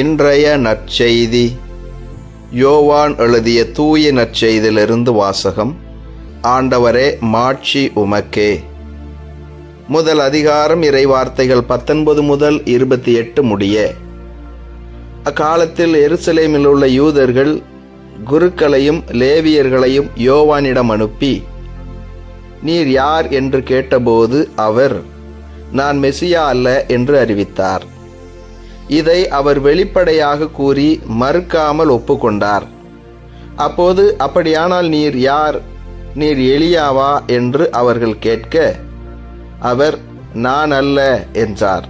இன்றைய நற்செய்தி யோவான் எழுதிய தூய நற்செய்தியிலிருந்து வாசகம். ஆண்டவரே, மாட்சி உமக்கே. முதல் அதிகாரம், இறைவார்த்தைகள் 19 முதல் 28 முடிய. அக்காலத்தில் எருசலேமில் உள்ள யூதர்கள் குருக்களையும் லேவியர்களையும் யோவானிடம் அனுப்பி, நீர் யார் என்று கேட்டபோது அவர், நான் மெசியா அல்ல என்று அறிவித்தார். இதை அவர் வெளிப்படையாக கூறி மறுக்காமல் ஒப்புக்கொண்டார். அப்போது, அப்படியானால் நீர் யார்? நீர் எலியாவா என்று அவர்கள் கேட்க, அவர், நான் அல்ல என்றார்.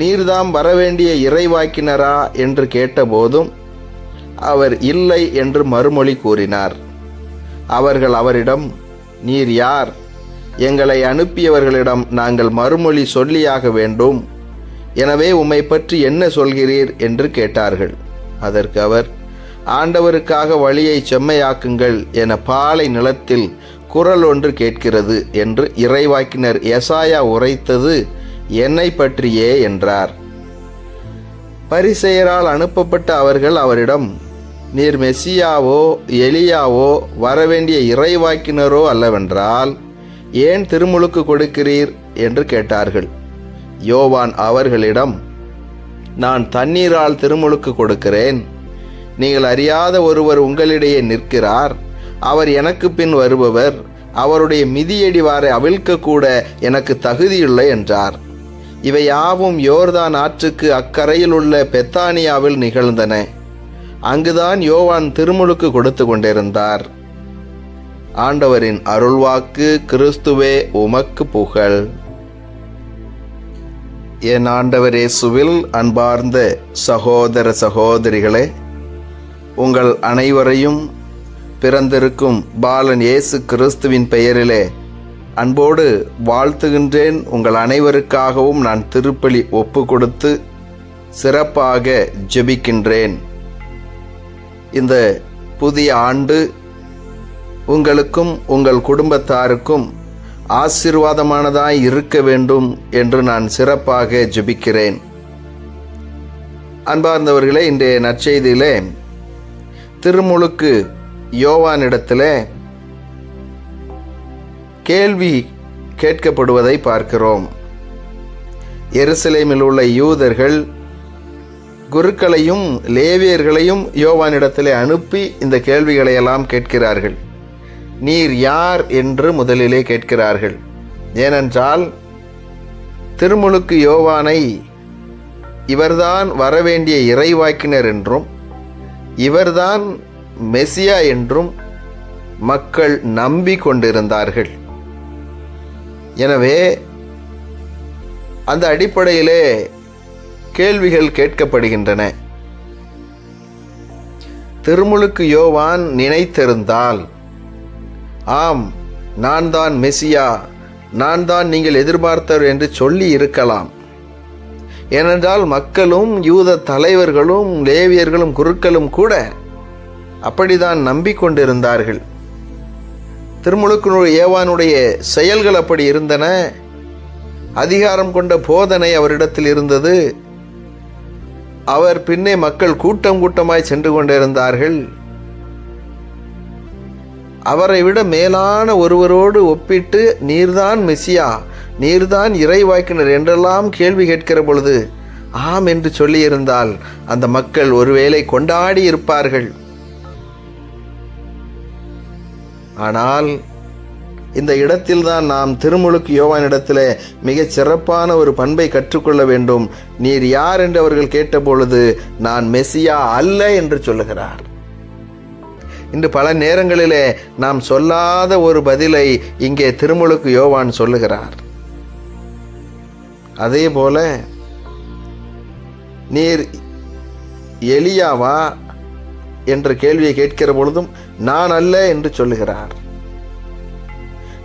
நீர்தாம் வரவேண்டிய இறைவாக்கினரா என்று கேட்டபோதும் அவர் இல்லை என்று மறுமொழி கூறினார். அவர்கள் அவரிடம், நீர் யார்? எங்களை அனுப்பியவர்களிடம் நாங்கள் மறுமொழி சொல்லியாக வேண்டும். எனவே உம்மை பற்றி என்ன சொல்கிறீர் என்று கேட்டார்கள். அதற்கு அவர், ஆண்டவருக்காக வழியை செம்மையாக்குங்கள் என பாலை நிலத்தில் குரல் ஒன்று கேட்கிறது என்று இறைவாக்கினர் எசாயா உரைத்தது என்னை பற்றியே என்றார். பரிசேயரால் அனுப்பப்பட்ட அவர்கள் அவரிடம், நீர் மெசியாவோ எலியாவோ வரவேண்டிய இறைவாக்கினரோ அல்லவென்றால் ஏன் திருமுழுக்கு கொடுக்கிறீர் என்று கேட்டார்கள். யோவான் அவர்களிடம், நான் தண்ணீரால் திருமுழுக்கு கொடுக்கிறேன். நீங்கள் அறியாத ஒருவர் உங்களிடையே நிற்கிறார். அவர் எனக்கு பின் வருபவர். அவருடைய மிதியடிவாரை அவிழ்க்க கூட எனக்கு தகுதியில்லை என்றார். இவை யாவும் யோர்தான் ஆற்றுக்கு அக்கரையில் உள்ள பெத்தானியாவில் நிகழ்ந்தன. அங்குதான் யோவான் திருமுழுக்கு கொடுத்து கொண்டிருந்தார். ஆண்டவரின் அருள்வாக்கு. கிறிஸ்துவே உமக்கு புகழ். என் ஆண்டவர் இயேசுவில் அன்பார்ந்த சகோதர சகோதரிகளே, உங்கள் அனைவரையும் பிறந்திருக்கும் பாலன் இயேசு கிறிஸ்துவின் பெயரிலே அன்போடு வாழ்த்துகின்றேன். உங்கள் அனைவருக்காகவும் நான் திருப்பலி ஒப்பு கொடுத்து சிறப்பாக ஜெபிக்கின்றேன். இந்த புதிய ஆண்டு உங்களுக்கும் உங்கள் குடும்பத்தாருக்கும் ஆசீர்வாதமானதாய் இருக்க வேண்டும் என்று நான் சிறப்பாக ஜெபிக்கிறேன். அன்பார்ந்தவர்களே, இன்றைய நற்செய்தியிலே திருமுழுக்கு யோவானிடத்திலே கேள்வி கேட்கப்படுவதை பார்க்கிறோம். எருசலேமில் உள்ள யூதர்கள் குருக்களையும் லேவியர்களையும் யோவானிடத்திலே அனுப்பி இந்த கேள்விகளை எல்லாம் கேட்கிறார்கள். நீர் யார் என்று முதலிலே கேட்கிறார்கள். ஏனென்றால் திருமுழுக்கு யோவானை இவர்தான் வரவேண்டிய இறைவாக்கினர் என்றும் இவர்தான் மெசியா என்றும் மக்கள் நம்பிக்கொண்டிருந்தார்கள். எனவே அந்த அடிப்படையிலே கேள்விகள் கேட்கப்படுகின்றன. திருமுழுக்கு யோவான் நினைத்திருந்தால், ஆம், நான் தான் மெசியா, நான் தான் நீங்கள் எதிர்பார்த்தவர் என்று சொல்லி இருக்கலாம். ஏனென்றால் மக்களும் யூத தலைவர்களும் லேவியர்களும் குருக்களும் கூட அப்படிதான் நம்பிக்கொண்டிருந்தார்கள். திருமுழுக்கு யோவானுடைய செயல்கள் அப்படி இருந்தன. அதிகாரம் கொண்ட போதனை அவரிடத்தில் இருந்தது. அவர் பின்னே மக்கள் கூட்டம் கூட்டமாய் சென்று கொண்டிருந்தார்கள். அவரை விட மேலான ஒருவரோடு ஒப்பிட்டு நீர்தான் மெசியா, நீர்தான் இறைவாக்கினர் என்றெல்லாம் கேள்வி கேட்கிற பொழுது ஆம் என்று சொல்லியிருந்தால் அந்த மக்கள் ஒருவேளை கொண்டாடி இருப்பார்கள். ஆனால் இந்த இடத்தில்தான் நாம் திருமுழுக்கு யோவானிடத்திலே மிகச் சிறப்பான ஒரு பண்பை கற்றுக்கொள்ள வேண்டும். நீர் யார் என்று அவர்கள் கேட்டபொழுது நான் மெசியா அல்ல என்று சொல்லுகிறார். இன்று பல நேரங்களிலே நாம் சொல்லாத ஒரு பதிலை இங்கே திருமுழுக்கு யோவான் சொல்லுகிறார். அதே போல நீர் எலியாவா என்ற கேள்வியை கேட்கிற பொழுதும் நான் அல்ல என்று சொல்லுகிறார்.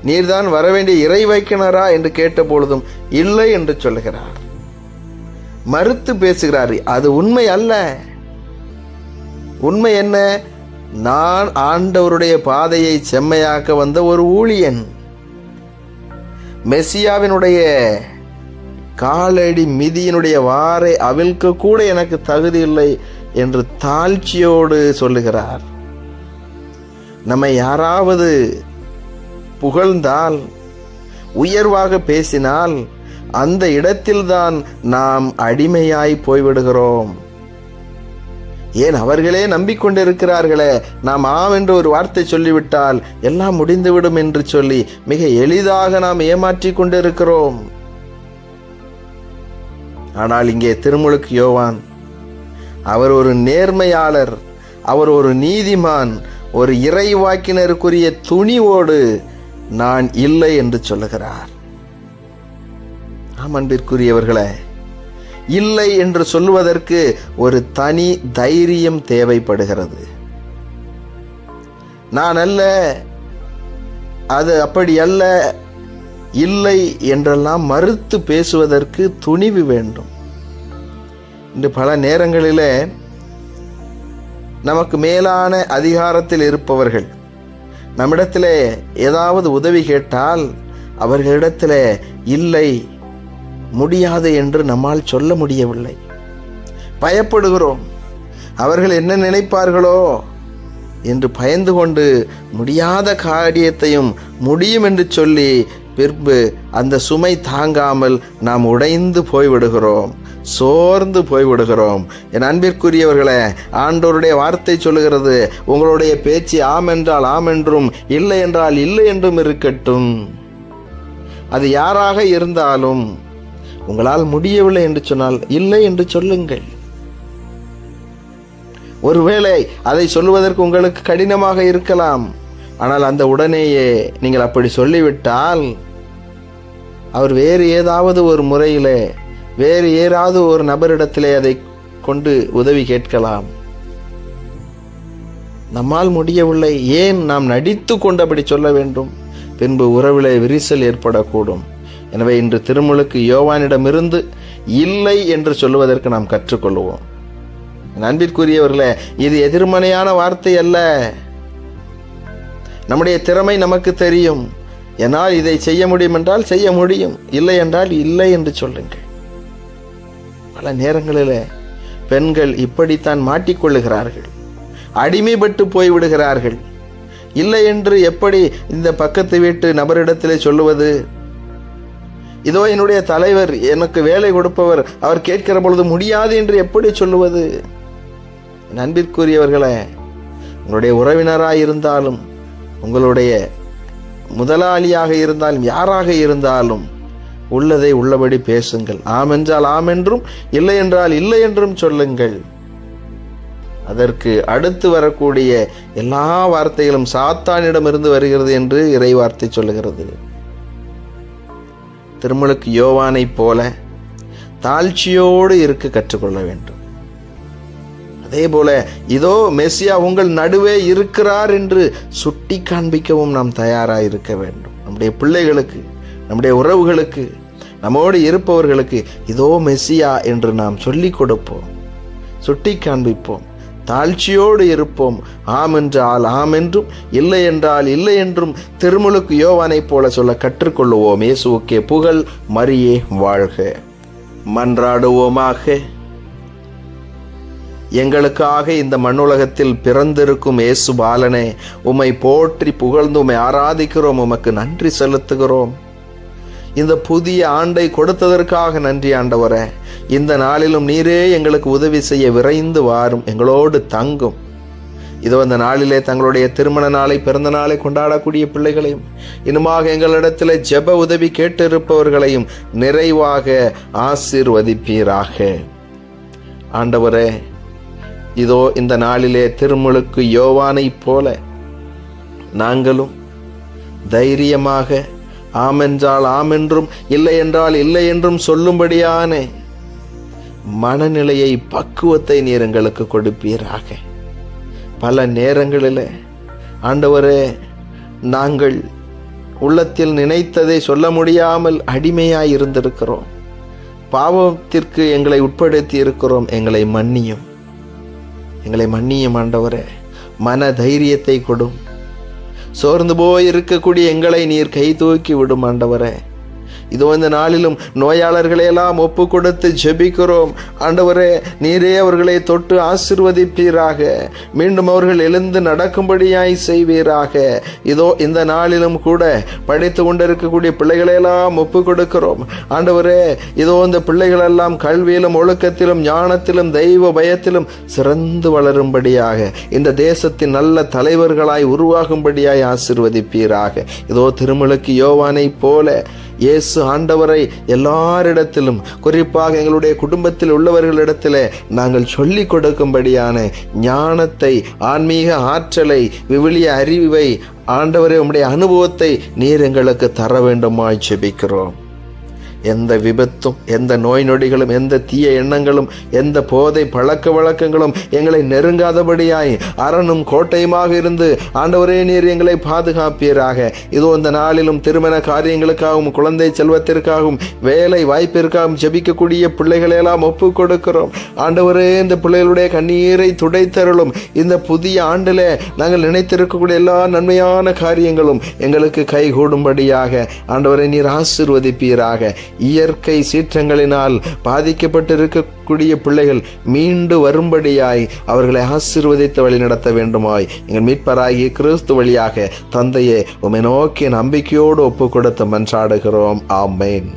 நீர்தான் வரவேண்டிய இறைவாக்கினரா என்று கேட்ட பொழுதும் இல்லை என்று சொல்லுகிறார். மறுத்து பேசுகிறார். அது உண்மை அல்ல. உண்மை என்ன? நான் ஆண்டவருடைய பாதையை செம்மையாக்க வந்த ஒரு ஊழியன். மெசியாவினுடைய காலடி மிதியினுடைய வாரை அவிழ்க்க கூட எனக்கு தகுதி இல்லை என்று தாழ்ச்சியோடு சொல்லுகிறார். நம்மை யாராவது புகழ்ந்தால், உயர்வாக பேசினால், அந்த இடத்தில்தான் நாம் அடிமையாய் போய்விடுகிறோம். ஏன், அவர்களே நம்பிக்கொண்டிருக்கிறார்களே, நாம் ஆம் என்று ஒரு வார்த்தை சொல்லிவிட்டால் எல்லாம் முடிந்துவிடும் என்று சொல்லி மிக எளிதாக நாம் ஏமாற்றிக் கொண்டிருக்கிறோம். ஆனால் இங்கே திருமுழுக்கு யோவான், அவர் ஒரு நேர்மையாளர், அவர் ஒரு நீதிமான், ஒரு இறைவாக்கினருக்குரிய துணிவோடு நான் இல்லை என்று சொல்லுகிறார். ஆம் அன்பிற்குரியவர்களே, இல்லை என்று சொல்லுவதற்கு ஒரு தனி தைரியம் தேவைப்படுகிறது. நான் அல்ல, அது அப்படி அல்ல, இல்லை என்றெல்லாம் மறுத்து பேசுவதற்கு துணிவு வேண்டும். இன்று பல நேரங்களிலே நமக்கு மேலான அதிகாரத்தில் இருப்பவர்கள் நம்மிடத்திலே ஏதாவது உதவி கேட்டால் அவர்களிடத்திலே இல்லை, முடியாது என்று நம்மால் சொல்ல முடியவில்லை. பயப்படுகிறோம். அவர்கள் என்ன நினைப்பார்களோ என்று பயந்து கொண்டு முடியாத காரியத்தையும் முடியும் என்று சொல்லி பின்பு அந்த சுமை தாங்காமல் நாம் உடைந்து போய்விடுகிறோம், சோர்ந்து போய்விடுகிறோம். என் அன்பிற்குரியவர்களே, ஆண்டவருடைய வார்த்தை சொல்லுகிறது, உங்களுடைய பேச்சு ஆம் என்றால் ஆம் என்றும் இல்லை என்றால் இல்லை என்றும் இருக்கட்டும். அது யாராக இருந்தாலும் உங்களால் முடியவில்லை என்று சொன்னால் இல்லை என்று சொல்லுங்கள். ஒருவேளை அதை சொல்லுவதற்கு உங்களுக்கு கடினமாக இருக்கலாம். ஆனால் அந்த உடனேயே நீங்கள் அப்படி சொல்லிவிட்டால் அவர் வேறு ஏதாவது ஒரு முறையிலே, வேறு ஏதாவது ஒரு நபரிடத்திலே அதை கொண்டு உதவி கேட்கலாம். நம்மால் முடியவில்லை, ஏன் நாம் நடித்து கொண்டு அப்படி சொல்ல வேண்டும்? பின்பு உறவிலே விரிசல் ஏற்படக்கூடும். எனவே இன்று திருமுழுக்கு யோவானிடமிருந்து இல்லை என்று சொல்லுவதற்கு நாம் கற்றுக்கொள்வோம். அன்பிற்குரியவர்களே, இது எதிர்மறையான வார்த்தை அல்ல. நம்முடைய திறமை நமக்கு தெரியும். என்னால் இதை செய்ய முடியும் என்றால் செய்ய முடியும், இல்லை என்றால் இல்லை என்று சொல்லுங்கள். பல நேரங்களில் பெண்கள் இப்படித்தான் மாட்டிக்கொள்ளுகிறார்கள், அடிமைப்பட்டு போய்விடுகிறார்கள். இல்லை என்று எப்படி இந்த பக்கத்து வீட்டு நபரிடத்திலே சொல்லுவது? இதோ என்னுடைய தலைவர், எனக்கு வேலை கொடுப்பவர், அவர் கேட்கிற பொழுது முடியாது என்று எப்படி சொல்லுவது? அன்பிற்குரியவர்களே, உங்களுடைய உறவினராக இருந்தாலும், உங்களுடைய முதலாளியாக இருந்தாலும், யாராக இருந்தாலும் உள்ளதை உள்ளபடி பேசுங்கள். ஆம் என்றால் ஆம் என்றும், இல்லை என்றால் இல்லை என்றும் சொல்லுங்கள். அதற்கு அடுத்து வரக்கூடிய எல்லா வார்த்தைகளும் சாத்தானிடமிருந்து வருகிறது என்று இறை வார்த்தை சொல்லுகிறது. திருமுழுக்கு யோவானைப் போல தாழ்ச்சியோடு இருக்க கற்றுக்கொள்ள வேண்டும். அதே போல இதோ மெசியா உங்கள் நடுவே இருக்கிறார் என்று சுட்டி காண்பிக்கவும் நாம் தயாராக இருக்க வேண்டும். நம்முடைய பிள்ளைகளுக்கு, நம்முடைய உறவுகளுக்கு, நம்மோடு இருப்பவர்களுக்கு இதோ மெசியா என்று நாம் சொல்லிக் கொடுப்போம், சுட்டி காண்பிப்போம், தாழ்ச்சியோடு இருப்போம். ஆம் என்றால் ஆம் என்றும், இல்லை என்றால் இல்லை என்றும் திருமுழுக்கு யோவானைப் போல சொல்ல கற்றுக்கொள்ளுவோம். இயேசுவுக்கே புகழ், மரியே வாழ்க. மன்றாடுவோமாக. எங்களுக்காக இந்த மண்ணுலகத்தில் பிறந்திருக்கும் இயேசு பாலனே, உம்மை போற்றி புகழ்ந்து உம்மை ஆராதிக்கிறோம், உமக்கு நன்றி செலுத்துகிறோம். இந்த புதிய ஆண்டை கொடுத்ததற்காக நன்றி ஆண்டவரே. இந்த நாளிலும் நீரே எங்களுக்கு உதவி செய்ய விரைந்து வாரும், எங்களோடு தங்கும். இதோ இந்த நாளிலே தங்களுடைய திருமண நாளை, பிறந்த நாளை கொண்டாடக்கூடிய பிள்ளைகளையும், இன்னுமாக எங்களிடத்தில் ஜெப உதவி கேட்டிருப்பவர்களையும் நிறைவாக ஆசீர்வதிப்பீராக. ஆண்டவரே, இதோ இந்த நாளிலே திருமுழுக்கு யோவானைப் போல நாங்களும் தைரியமாக ஆமென்றால் ஆமென்றும், இல்லை என்றால் இல்லை என்றும் சொல்லும்படியான மனநிலையை, பக்குவத்தை நீர் எங்களுக்கு கொடுப்பீராக. பல நேரங்களில் ஆண்டவரே, நாங்கள் உள்ளத்தில் நினைத்ததை சொல்ல முடியாமல் அடிமையாய் இருந்திருக்கிறோம், பாவத்திற்கு எங்களை உட்படுத்தி இருக்கிறோம். எங்களை மன்னியும், எங்களை மன்னியும் ஆண்டவரே. மன தைரியத்தை கொடும். சோர்ந்து போய் இருக்கக்கூடிய எங்களை நீர் கை தூக்கி விடும் ஆண்டவரே. இதோ இந்த நாளிலும் நோயாளர்களை எல்லாம் ஒப்பு கொடுத்து ஜெபிக்கிறோம். ஆண்டவரே, நீரே அவர்களை தொட்டு ஆசீர்வதிப்பீராக. மீண்டும் அவர்கள் எழுந்து நடக்கும்படியாய் செய்வீராக. இதோ இந்த நாளிலும் கூட படித்து கொண்டிருக்கக்கூடிய பிள்ளைகளை எல்லாம் ஒப்பு கொடுக்கிறோம். ஆண்டவரே, இதோ இந்த பிள்ளைகள் எல்லாம் கல்வியிலும் ஒழுக்கத்திலும் ஞானத்திலும் தெய்வ பயத்திலும் சிறந்து வளரும்படியாக, இந்த தேசத்தின் நல்ல தலைவர்களாய் உருவாகும்படியாய் ஆசீர்வதிப்பீராக. இதோ திருமுழுக்கு யோவானை போல இயேசு ஆண்டவரை எல்லாரிடத்திலும், குறிப்பாக எங்களுடைய குடும்பத்தில் உள்ளவர்களிடத்திலே நாங்கள் சொல்லிக் கொடுக்கும்படியான ஞானத்தை, ஆன்மீக ஆற்றலை, விவிலிய அறிவை, ஆண்டவரே உம்முடைய அனுபவத்தை நீர் எங்களுக்கு தர வேண்டுமாய் ஜெபிக்கிறோம். எந்த விபத்தும், எந்த நோய் நொடிகளும், எந்த தீய எண்ணங்களும், எந்த போதை பழக்க வழக்கங்களும் எங்களை நெருங்காதபடியாய் அரணும் கோட்டையுமாக இருந்து ஆண்டவரே நீர் எங்களை பாதுகாப்பீராக. இதோ இந்த நாளிலும் திருமண காரியங்களுக்காகவும், குழந்தை செல்வத்திற்காகவும், வேலை வாய்ப்பிற்காகவும் ஜெபிக்கக்கூடிய பிள்ளைகளை எல்லாம் ஒப்பு கொடுக்கிறோம். ஆண்டவரே, இந்த பிள்ளைகளுடைய கண்ணீரை துடைத்தருளும். இந்த புதிய ஆண்டிலே நாங்கள் நினைத்திருக்கக்கூடிய எல்லா நன்மையான காரியங்களும் எங்களுக்கு கைகூடும்படியாக ஆண்டவரே நீர் ஆசீர்வதிப்பீராக. இயற்கை சீற்றங்களினால் பாதிக்கப்பட்டிருக்கக்கூடிய பிள்ளைகள் மீண்டு வரும்படியாய் அவர்களை ஆசீர்வதித்து வழி நடத்த வேண்டுமாய் எங்கள் மீட்பராகிய கிறிஸ்து வழியாக தந்தையே உம்மை நோக்கி நம்பிக்கையோடு ஒப்பு கொடுத்து மன்றாடுகிறோம். ஆமென்.